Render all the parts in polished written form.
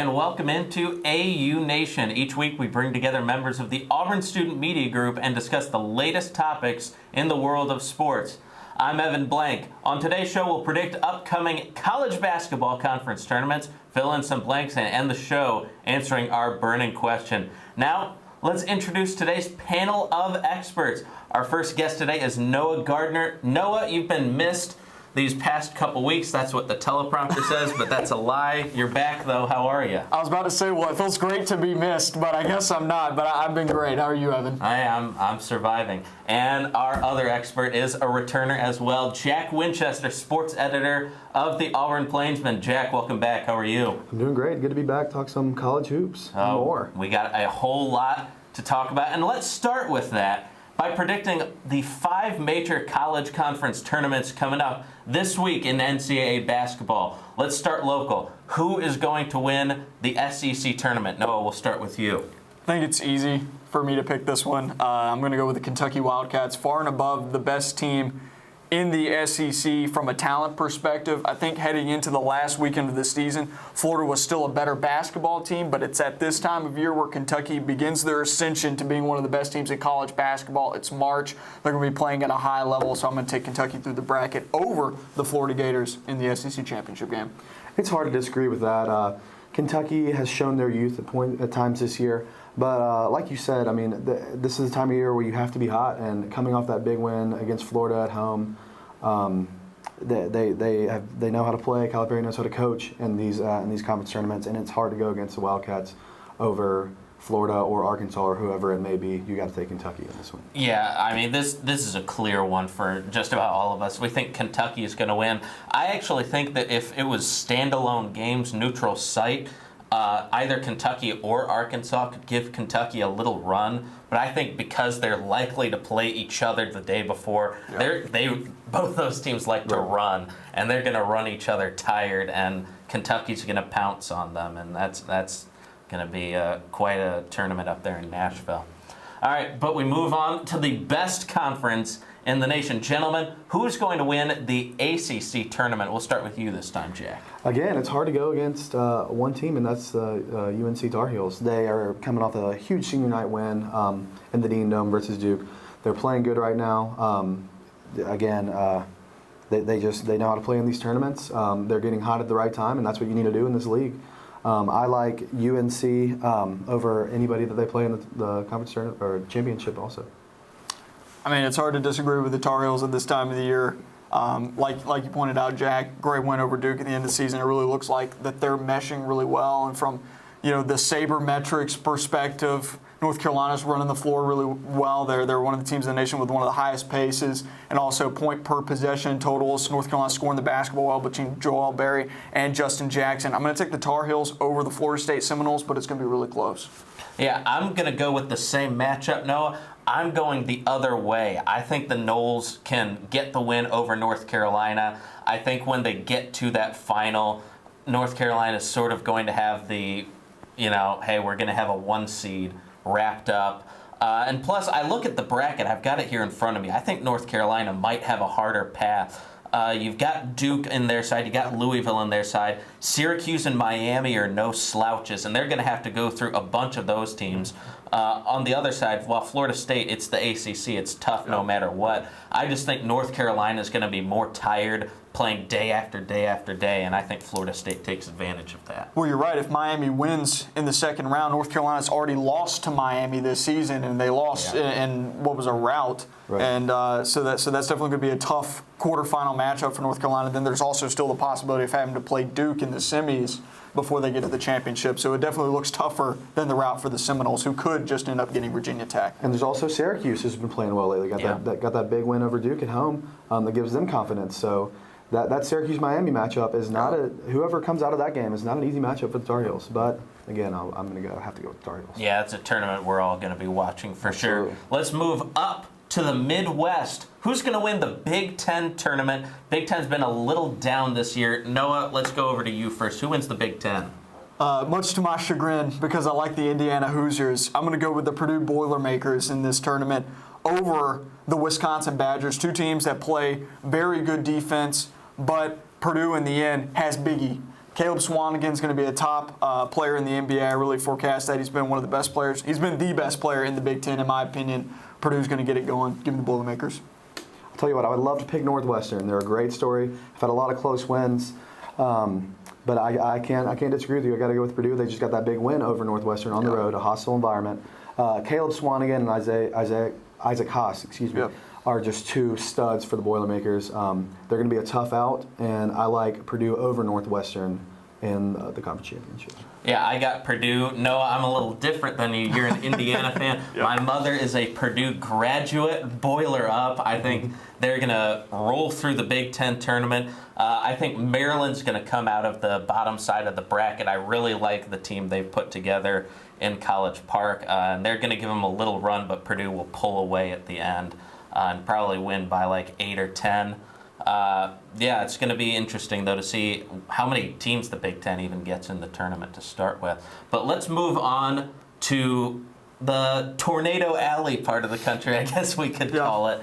and welcome into AU Nation. Each week we bring together members of the Auburn Student Media Group and discuss the latest topics in the world of sports. I'm Evan Blank. On today's show, we'll predict upcoming college basketball conference tournaments, fill in some blanks, and end the show answering our burning question. Now, let's introduce today's panel of experts. Our first guest today is Noah Gardner. Noah, you've been missed these past couple weeks. That's what the teleprompter says, but that's a lie. You're back, though. How are you? I was about to say, well, it feels great to be missed, but I guess I'm not. But I've been great. How are you, Evan? I'm surviving. And our other expert is a returner as well, Jack Winchester, sports editor of the Auburn Plainsman. Jack, welcome back. How are you? I'm doing great. Good to be back. Talk some college hoops and more. We got a whole lot to talk about, and let's start with that by predicting the 5 major college conference tournaments coming up this week in NCAA basketball. Let's start local. Who is going to win the SEC tournament? Noah, we'll start with you. I think it's easy for me to pick this one. I'm going to go with the Kentucky Wildcats, far and above the best team in the SEC from a talent perspective. I think heading into the last weekend of the season, Florida was still a better basketball team, but it's at this time of year where Kentucky begins their ascension to being one of the best teams in college basketball. It's March. They're going to be playing at a high level, so I'm going to take Kentucky through the bracket over the Florida Gators in the SEC championship game. It's hard to disagree with that. Kentucky has shown their youth at times this year. But like you said, I mean, this is the time of year where you have to be hot. And coming off that big win against Florida at home, they know how to play. Calipari knows how to coach in these conference tournaments, and it's hard to go against the Wildcats over Florida or Arkansas or whoever it may be. You got to take Kentucky in this one. Yeah, I mean, this is a clear one for just about all of us. We think Kentucky is going to win. I actually think that if it was standalone games, neutral site, either Kentucky or Arkansas could give Kentucky a little run, but I think because they're likely to play each other the day before, both those teams like to run, and they're going to run each other tired, and Kentucky's going to pounce on them, and that's going to be quite a tournament up there in Nashville. All right, but we move on to the best conference in the nation. Gentlemen, who's going to win the ACC tournament? We'll start with you this time, Jack. Again, it's hard to go against one team, and that's the UNC Tar Heels. They are coming off a huge senior night win in the Dean Dome versus Duke. They're playing good right now. Again, they know how to play in these tournaments. They're getting hot at the right time, and that's what you need to do in this league. I like UNC over anybody that they play in the conference tournament or championship also. I mean, it's hard to disagree with the Tar Heels at this time of the year. Like you pointed out, Jack, great win over Duke at the end of the season. It really looks like that they're meshing really well. And from the sabermetrics perspective, North Carolina's running the floor really well. They're one of the teams in the nation with one of the highest paces and also point per possession totals. North Carolina scoring the basketball well between Joel Berry and Justin Jackson. I'm going to take the Tar Heels over the Florida State Seminoles, but it's going to be really close. Yeah, I'm going to go with the same matchup, Noah. I'm going the other way. I think the Noles can get the win over North Carolina. I think when they get to that final, North Carolina is sort of going to have the, hey, we're going to have a 1 seed wrapped up. And plus, I look at the bracket. I've got it here in front of me. I think North Carolina might have a harder path. You've got Duke in their side. You got Louisville in their side. Syracuse and Miami are no slouches, and they're going to have to go through a bunch of those teams. On the other side, while Florida State, it's the ACC. It's tough no matter what. I just think North Carolina is going to be more tired playing day after day after day, and I think Florida State takes advantage of that. Well, you're right. If Miami wins in the second round, North Carolina's already lost to Miami this season, and they lost in what was a rout. Right. And so that's definitely going to be a tough quarterfinal matchup for North Carolina. Then there's also still the possibility of having to play Duke in the semis before they get to the championship. So it definitely looks tougher than the route for the Seminoles, who could just end up getting Virginia Tech. And there's also Syracuse, who's been playing well lately. Got that big win over Duke at home that gives them confidence. So that Syracuse-Miami matchup is not whoever comes out of that game is not an easy matchup for the Tar Heels. But again, I'm going to have to go with the Tar Heels. Yeah, it's a tournament we're all going to be watching for Absolutely. sure. Let's move up to the Midwest. Who's going to win the Big Ten tournament? Big Ten's been a little down this year. Noah, let's go over to you first. Who wins the Big Ten? Much to my chagrin, because I like the Indiana Hoosiers, I'm going to go with the Purdue Boilermakers in this tournament over the Wisconsin Badgers, two teams that play very good defense, but Purdue in the end has Biggie Caleb Swanigan's going to be a top player in the NBA. I really forecast that. He's been one of the best players. He's been the best player in the Big Ten, in my opinion. Purdue's going to get it going. Give me the Boilermakers. I'll tell you what, I would love to pick Northwestern. They're a great story. I've had a lot of close wins. But I can't disagree with you. I got to go with Purdue. They just got that big win over Northwestern on the road, a hostile environment. Caleb Swanigan and Isaac Haas, are just two studs for the Boilermakers. They're going to be a tough out, and I like Purdue over Northwestern in the conference championship. Yeah, I got Purdue. Noah, I'm a little different than you. You're an Indiana fan. Yep. My mother is a Purdue graduate. Boiler up. I think they're going to roll through the Big Ten tournament. I think Maryland's going to come out of the bottom side of the bracket. I really like the team they've put together in College Park. And they're going to give them a little run, but Purdue will pull away at the end and probably win by like 8 or 10. Yeah, it's going to be interesting, though, to see how many teams the Big Ten even gets in the tournament to start with. But let's move on to the Tornado Alley part of the country, I guess we could call it.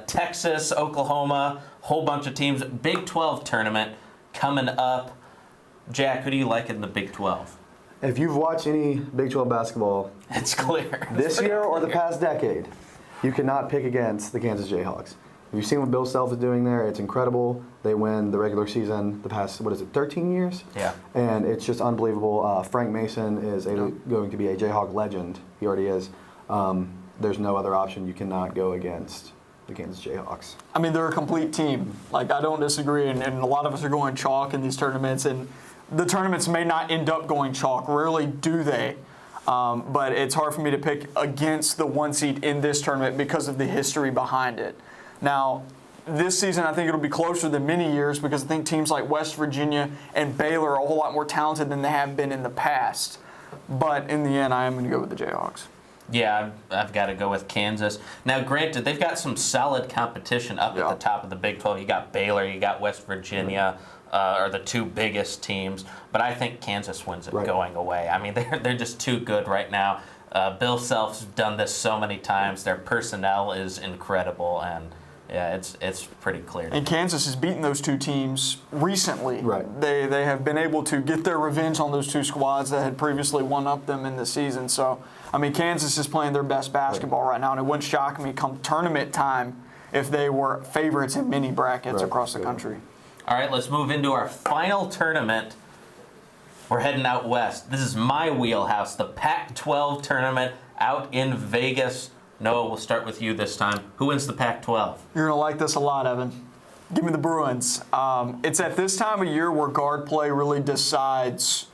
Texas, Oklahoma, whole bunch of teams. Big 12 tournament coming up. Jack, who do you like in the Big 12? If you've watched any Big 12 basketball, it's clear. This year or the past decade, you cannot pick against the Kansas Jayhawks. You've seen what Bill Self is doing there. It's incredible. They win the regular season the past, 13 years? Yeah. And it's just unbelievable. Frank Mason is going to be a Jayhawk legend. He already is. There's no other option. You cannot go against the Kansas Jayhawks. I mean, they're a complete team. Like, I don't disagree, and a lot of us are going chalk in these tournaments, and the tournaments may not end up going chalk. Rarely do they. But it's hard for me to pick against the one seed in this tournament because of the history behind it. Now, this season, I think it'll be closer than many years because I think teams like West Virginia and Baylor are a whole lot more talented than they have been in the past. But in the end, I am going to go with the Jayhawks. Yeah, I've got to go with Kansas. Now, granted, they've got some solid competition up at the top of the Big 12. You got Baylor, you got West Virginia, are the two biggest teams. But I think Kansas wins it going away. I mean, they're just too good right now. Bill Self's done this so many times. Their personnel is incredible, and yeah, it's pretty clear. And Kansas has beaten those two teams recently. Right. They have been able to get their revenge on those two squads that had previously one-upped them in the season. So, I mean, Kansas is playing their best basketball right now, and it wouldn't shock me come tournament time if they were favorites in many brackets across the country. All right, let's move into our final tournament. We're heading out west. This is my wheelhouse, the Pac-12 tournament out in Vegas. Noah, we'll start with you this time. Who wins the Pac-12? You're going to like this a lot, Evan. Give me the Bruins. It's at this time of year where guard play really decides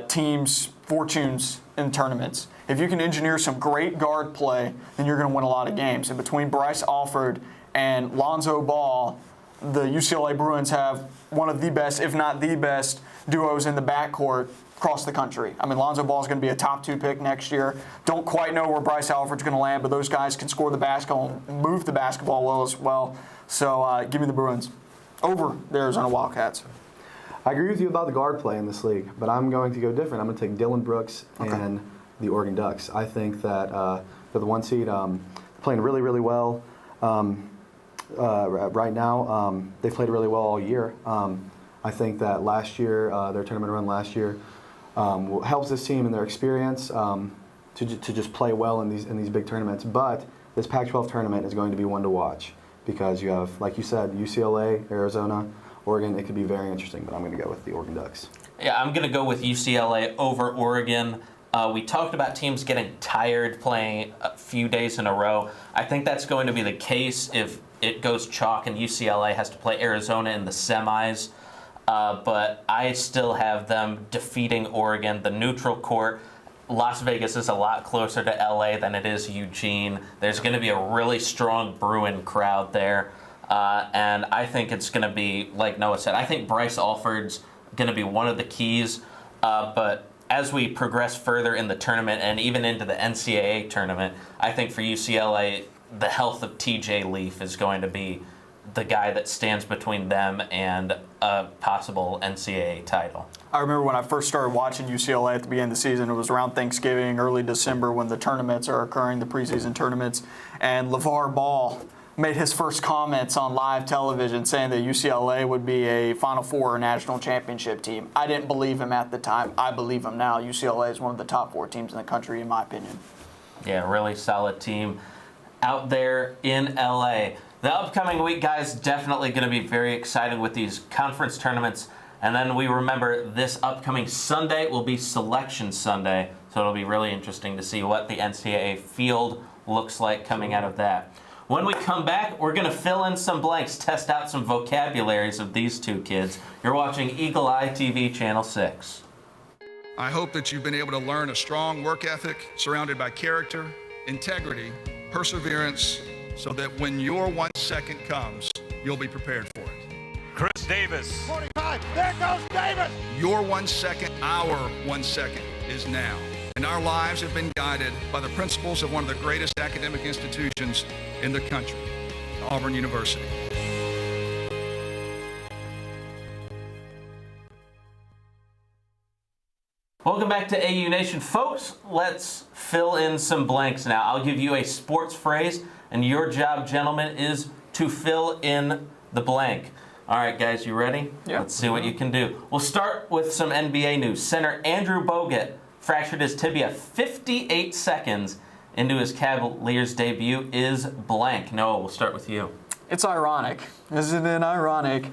teams' fortunes in tournaments. If you can engineer some great guard play, then you're going to win a lot of games. And between Bryce Alford and Lonzo Ball, the UCLA Bruins have one of the best, if not the best, duos in the backcourt across the country. I mean, Lonzo Ball is going to be a top 2 pick next year. Don't quite know where Bryce Alford's going to land, but those guys can score the basketball and move the basketball well as well. So give me the Bruins over the Arizona Wildcats. I agree with you about the guard play in this league, but I'm going to go different. I'm going to take Dylan Brooks and the Oregon Ducks. I think that they're the one seed, playing really, really well right now. They've played really well all year. I think that last year, their tournament run last year, helps this team in their experience to just play well in these big tournaments. But this Pac-12 tournament is going to be one to watch because you have, like you said, UCLA, Arizona, Oregon. It could be very interesting, but I'm going to go with the Oregon Ducks. Yeah, I'm going to go with UCLA over Oregon. We talked about teams getting tired playing a few days in a row. I think that's going to be the case if it goes chalk and UCLA has to play Arizona in the semis. But I still have them defeating Oregon. The neutral court, Las Vegas is a lot closer to LA than it is Eugene. There's going to be a really strong Bruin crowd there. And I think it's going to be, like Noah said, I think Bryce Alford's going to be one of the keys. But as we progress further in the tournament and even into the NCAA tournament, I think for UCLA, the health of TJ Leaf is going to be the guy that stands between them and a possible NCAA title. I remember when I first started watching UCLA at the beginning of the season, it was around Thanksgiving, early December when the tournaments are occurring, the preseason tournaments, and LeVar Ball made his first comments on live television saying that UCLA would be a Final Four or national championship team. I didn't believe him at the time. I believe him now. UCLA is one of the top 4 teams in the country, in my opinion. Yeah, really solid team out there in LA. The upcoming week, guys, definitely going to be very exciting with these conference tournaments. And then we remember this upcoming Sunday will be Selection Sunday. So it'll be really interesting to see what the NCAA field looks like coming out of that. When we come back, we're going to fill in some blanks, test out some vocabularies of these two kids. You're watching Eagle Eye TV, Channel 6. I hope that you've been able to learn a strong work ethic surrounded by character, integrity, perseverance, so that when your 1 second comes, you'll be prepared for it. Chris Davis. 45, there goes Davis! Your 1 second, our 1 second is now. And our lives have been guided by the principles of one of the greatest academic institutions in the country, Auburn University. Welcome back to AU Nation. Folks, let's fill in some blanks now. I'll give you a sports phrase, and your job, gentlemen, is to fill in the blank. All right, guys, you ready? Yeah. Let's see what you can do. We'll start with some NBA news. Center Andrew Bogut fractured his tibia 58 seconds into his Cavaliers debut is blank. Noah, we'll start with you. It's ironic. Isn't it ironic?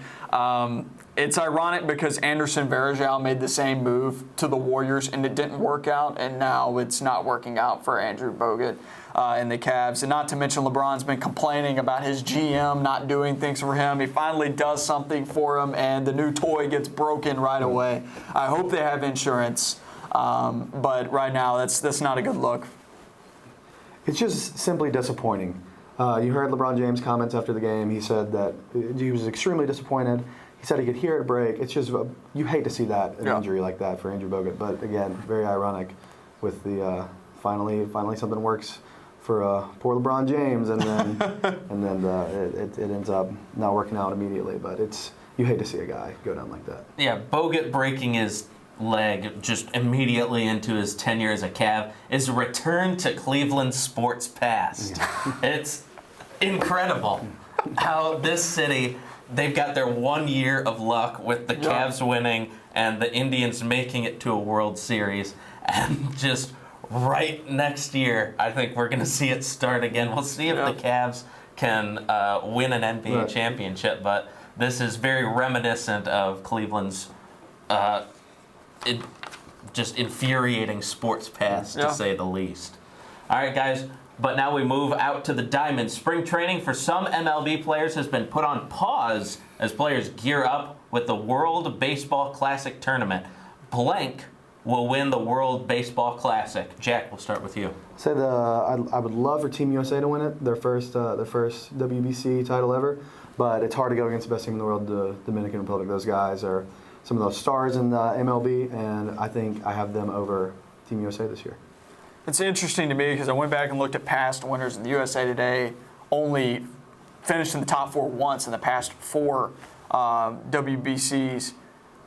It's ironic because Anderson Varejao made the same move to the Warriors and it didn't work out, and now it's not working out for Andrew Bogut and the Cavs. And not to mention LeBron's been complaining about his GM not doing things for him. He finally does something for him, and the new toy gets broken right away. I hope they have insurance, but right now that's not a good look. It's just simply disappointing. You heard LeBron James' comments after the game. He said that he was extremely disappointed. He said he could hear it break. It's just, you hate to see that, an injury like that for Andrew Bogut. But again, very ironic with the finally something works for poor LeBron James, and then it ends up not working out immediately. But you hate to see a guy go down like that. Yeah, Bogut breaking his leg just immediately into his tenure as a Cav is a return to Cleveland sports past. Yeah. It's incredible how this city, they've got their 1 year of luck with the Cavs winning and the Indians making it to a World Series, and just right next year, I think we're going to see it start again. We'll see if the Cavs can win an NBA championship, but this is very reminiscent of Cleveland's just infuriating sports past, to say the least. All right, guys, but now we move out to the diamond. Spring training for some MLB players has been put on pause as players gear up with the World Baseball Classic tournament. Blank will win the World Baseball Classic. Jack, we'll start with you. Say I would love for Team USA to win it, their first WBC title ever, but it's hard to go against the best team in the world, the Dominican Republic. Those guys are some of those stars in the MLB, and I think I have them over Team USA this year. It's interesting to me because I went back and looked at past winners, and the USA Today only finished in the top 4 once in the past 4 WBCs.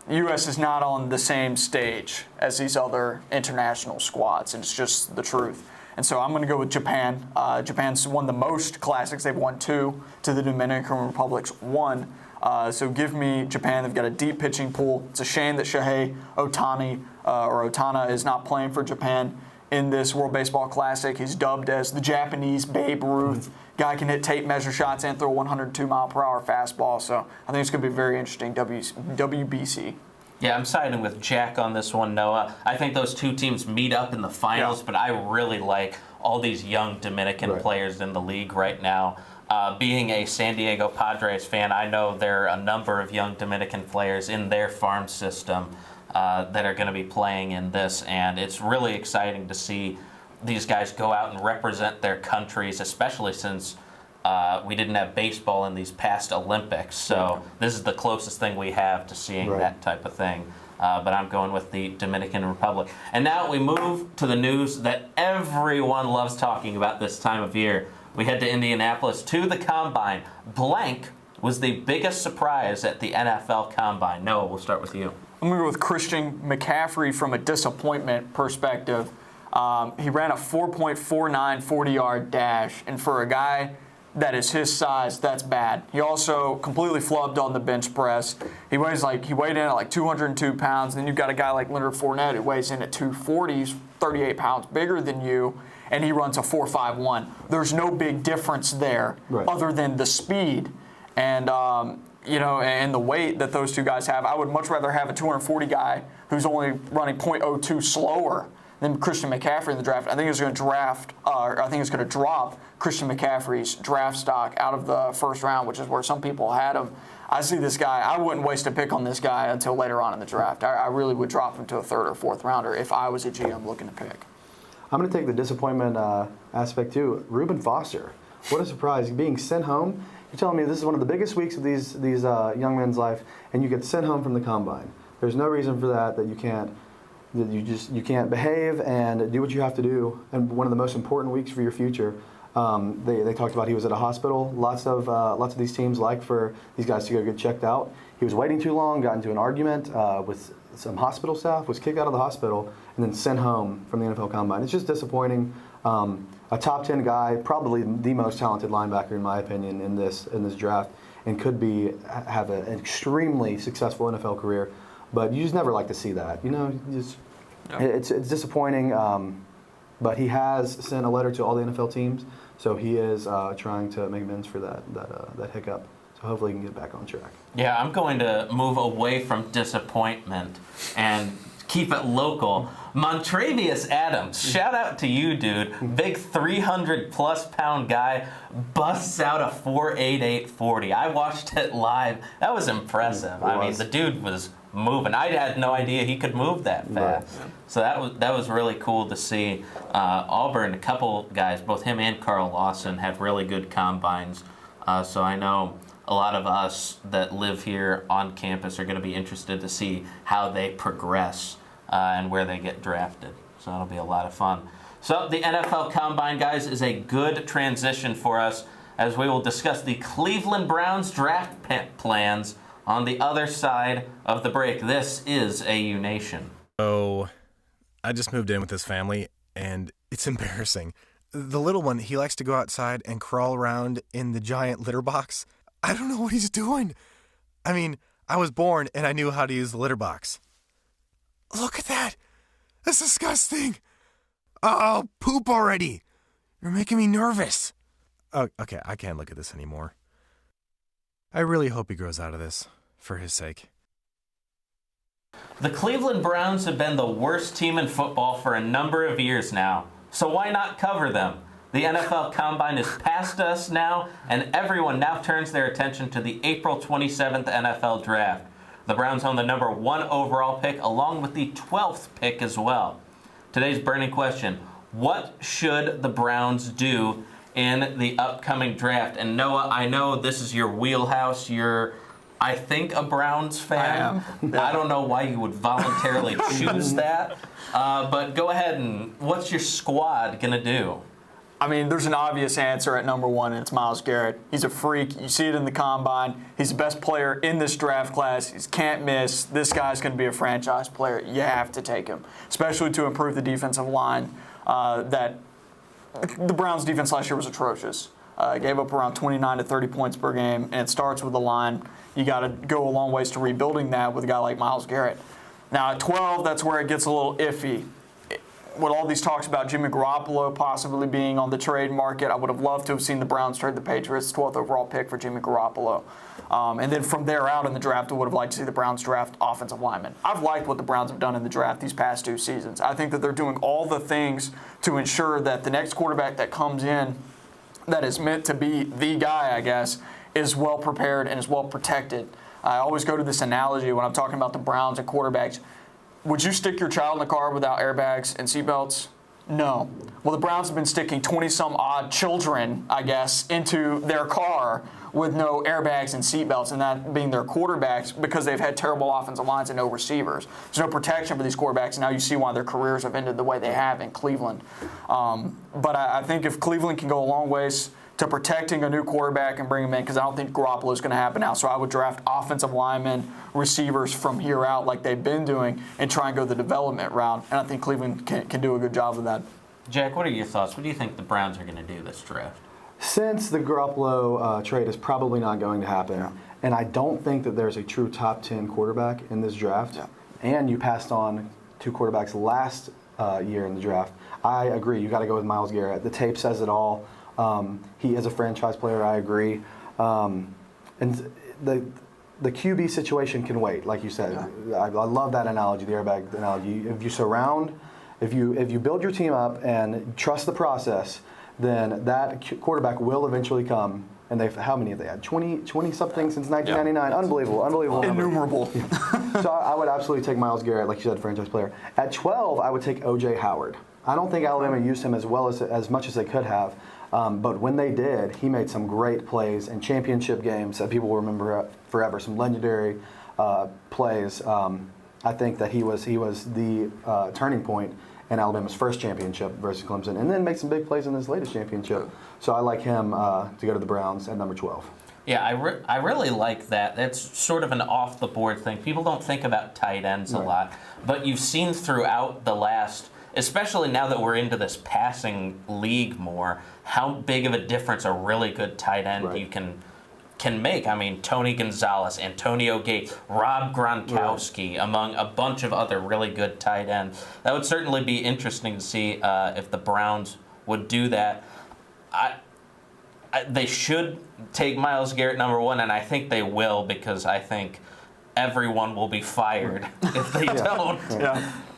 The U.S. is not on the same stage as these other international squads, and it's just the truth. And so I'm going to go with Japan. Japan's won the most classics. They've won 2 to the Dominican Republic's 1. So give me Japan. They've got a deep pitching pool. It's a shame that Shohei Ohtani is not playing for Japan in this World Baseball Classic. He's dubbed as the Japanese Babe Ruth. Guy can hit tape measure shots and throw a 102-mile-per-hour fastball. So I think it's going to be very interesting, WBC. Yeah, I'm siding with Jack on this one, Noah. I think those two teams meet up in the finals, but I really like all these young Dominican players in the league right now. Being a San Diego Padres fan, I know there are a number of young Dominican players in their farm system that are going to be playing in this, and it's really exciting to see these guys go out and represent their countries, especially since we didn't have baseball in these past Olympics. So this is the closest thing we have to seeing that type of thing. But I'm going with the Dominican Republic. And now we move to the news that everyone loves talking about this time of year. We head to Indianapolis to the Combine. Blank was the biggest surprise at the NFL Combine. Noah, we'll start with you. I'm going to go with Christian McCaffrey from a disappointment perspective. He ran a 4.49 40-yard dash, and for a guy that is his size, that's bad. He also completely flubbed on the bench press. He weighed in at like 202 pounds. Then you've got a guy like Leonard Fournette who weighs in at 240. He's 38 pounds bigger than you, and he runs a 4.51. There's no big difference there other than the speed and and the weight that those two guys have. I would much rather have a 240 guy who's only running .02 slower than Christian McCaffrey in the draft. I think it's going to drop Christian McCaffrey's draft stock out of the first round, which is where some people had him. I see this guy. I wouldn't waste a pick on this guy until later on in the draft. I really would drop him to a third or fourth rounder if I was a GM looking to pick. I'm going to take the disappointment aspect too. Reuben Foster. What a surprise. Being sent home. You're telling me this is one of the biggest weeks of these young men's life, and you get sent home from the combine. There's no reason for that you can't behave and do what you have to do. And one of the most important weeks for your future. They talked about he was at a hospital. Lots of these teams like for these guys to go get checked out. He was waiting too long, got into an argument with some hospital staff, was kicked out of the hospital, and then sent home from the NFL Combine. It's just disappointing. A top 10 guy, probably the most talented linebacker in my opinion in this draft, and could have an extremely successful NFL career. But you just never like to see that. It's disappointing. But he has sent a letter to all the NFL teams, so he is trying to make amends for that hiccup. So hopefully he can get back on track. Yeah, I'm going to move away from disappointment and keep it local. Montravius Adams, shout out to you, dude. Big 300-plus pound guy busts out a 4.88 40. I watched it live. That was impressive. I mean, the dude was moving. I had no idea he could move that fast. Right. So that was really cool to see. Auburn, a couple guys, both him and Carl Lawson, had really good combines. So I know a lot of us that live here on campus are going to be interested to see how they progress and where they get drafted. So it'll be a lot of fun. So the NFL Combine, guys, is a good transition for us as we will discuss the Cleveland Browns draft plans on the other side of the break. This is AU Nation. So I just moved in with this family, and it's embarrassing. The little one, he likes to go outside and crawl around in the giant litter box. I don't know what he's doing. I mean, I was born, and I knew how to use the litter box. Look at that. That's disgusting. Oh, poop already. You're making me nervous. Oh, okay, I can't look at this anymore. I really hope he grows out of this, for his sake. The Cleveland Browns have been the worst team in football for a number of years now, so why not cover them? The NFL Combine is past us now, and everyone now turns their attention to the April 27th NFL Draft. The Browns own the number 1 overall pick, along with the 12th pick as well. Today's burning question: what should the Browns do in the upcoming draft? And Noah, I know this is your wheelhouse. You're, I think, a Browns fan. I am. I don't know why you would voluntarily choose that. But go ahead and what's your squad going to do? I mean, there's an obvious answer at number 1, and it's Myles Garrett. He's a freak. You see it in the Combine. He's the best player in this draft class. He can't miss. This guy's going to be a franchise player. You have to take him, especially to improve the defensive line. That the Browns' defense last year was atrocious. Gave up around 29 to 30 points per game, and it starts with the line. You got to go a long ways to rebuilding that with a guy like Myles Garrett. Now, at 12, that's where it gets a little iffy. With all these talks about Jimmy Garoppolo possibly being on the trade market, I would have loved to have seen the Browns trade the Patriots' 12th overall pick for Jimmy Garoppolo. And then from there out in the draft, I would have liked to see the Browns draft offensive linemen. I've liked what the Browns have done in the draft these past 2 seasons. I think that they're doing all the things to ensure that the next quarterback that comes in that is meant to be the guy, I guess, is well prepared and is well protected. I always go to this analogy when I'm talking about the Browns and quarterbacks. Would you stick your child in the car without airbags and seatbelts? No. Well, the Browns have been sticking 20-some-odd children, I guess, into their car with no airbags and seatbelts, and that being their quarterbacks because they've had terrible offensive lines and no receivers. There's no protection for these quarterbacks, and now you see why their careers have ended the way they have in Cleveland. But I think if Cleveland can go a long ways to protecting a new quarterback and bring him in, because I don't think Garoppolo is going to happen now. So I would draft offensive linemen, receivers from here out like they've been doing and try and go the development route. And I think Cleveland can do a good job of that. Jack, what are your thoughts? What do you think the Browns are going to do this draft? since the Garoppolo trade is probably not going to happen, and I don't think that there's a true top 10 quarterback in this draft, and you passed on 2 quarterbacks last year in the draft, I agree. You got to go with Myles Garrett. The tape says it all. He is a franchise player. I agree. And the QB situation can wait, like you said. I love that analogy, the airbag analogy. If you build your team up and trust the process, then that quarterback will eventually come. And how many have they had? 20 something since 1999. Unbelievable number. Innumerable. So I would absolutely take Myles Garrett, like you said, franchise player. At 12, I would take O.J. Howard. I don't think Alabama used him as much as they could have. But when they did, he made some great plays in championship games that people will remember forever. Some legendary plays. I think that he was the turning point in Alabama's first championship versus Clemson, and then make some big plays in this latest championship. So I like him to go to the Browns at number 12. Yeah, I really like that. It's sort of an off-the-board thing. People don't think about tight ends a lot, but you've seen throughout the last, especially now that we're into this passing league more, how big of a difference a really good tight end you can make. I mean, Tony Gonzalez, Antonio Gates, Rob Gronkowski, among a bunch of other really good tight ends. That would certainly be interesting to see if the Browns would do that. They should take Myles Garrett number 1, and I think they will, because I think everyone will be fired if they don't.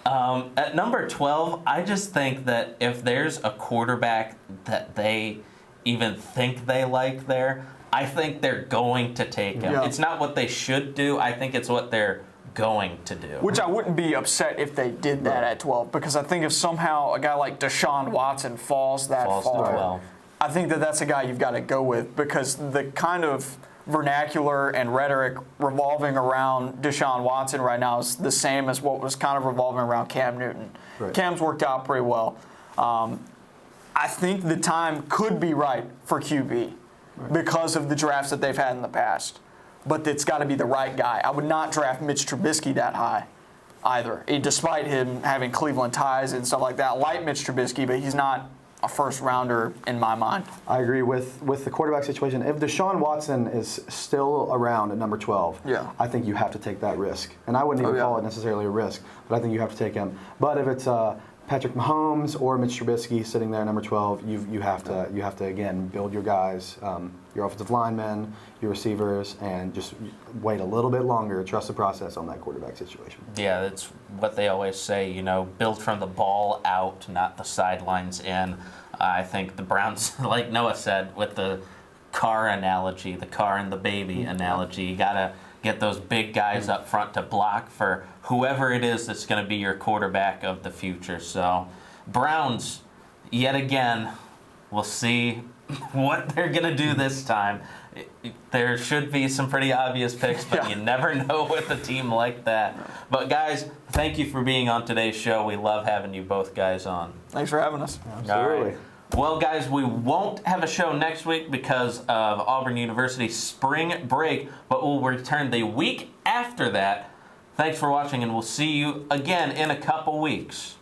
At number 12, I just think that if there's a quarterback that they even think they like there, I think they're going to take him. It's not what they should do. I think it's what they're going to do. Which I wouldn't be upset if they did that at 12, because I think if somehow a guy like Deshaun Watson falls that far, to 12. I think that's a guy you've got to go with, because the kind of vernacular and rhetoric revolving around Deshaun Watson right now is the same as what was kind of revolving around Cam Newton. Cam's worked out pretty well. I think the time could be right for QB because of the drafts that they've had in the past. But it's got to be the right guy. I would not draft Mitch Trubisky that high either, despite him having Cleveland ties and stuff like that. I like Mitch Trubisky, but he's not a first-rounder in my mind. I agree with the quarterback situation. If Deshaun Watson is still around at number 12, I think you have to take that risk. And I wouldn't even call it necessarily a risk, but I think you have to take him. But if it's Patrick Mahomes or Mitch Trubisky sitting there at number 12, you have to again build your guys, your offensive linemen, your receivers, and just wait a little bit longer. Trust the process on that quarterback situation. Yeah, that's what they always say. Build from the ball out, not the sidelines in. I think the Browns, like Noah said, with the car analogy, the car and the baby analogy, you gotta get those big guys up front to block for whoever it is that's going to be your quarterback of the future. So, Browns, yet again, we'll see what they're going to do this time. There should be some pretty obvious picks, but you never know with a team like that. But, guys, thank you for being on today's show. We love having you both guys on. Thanks for having us. Absolutely. All right. Well, guys, we won't have a show next week because of Auburn University's spring break, but we'll return the week after that. Thanks for watching, and we'll see you again in a couple weeks.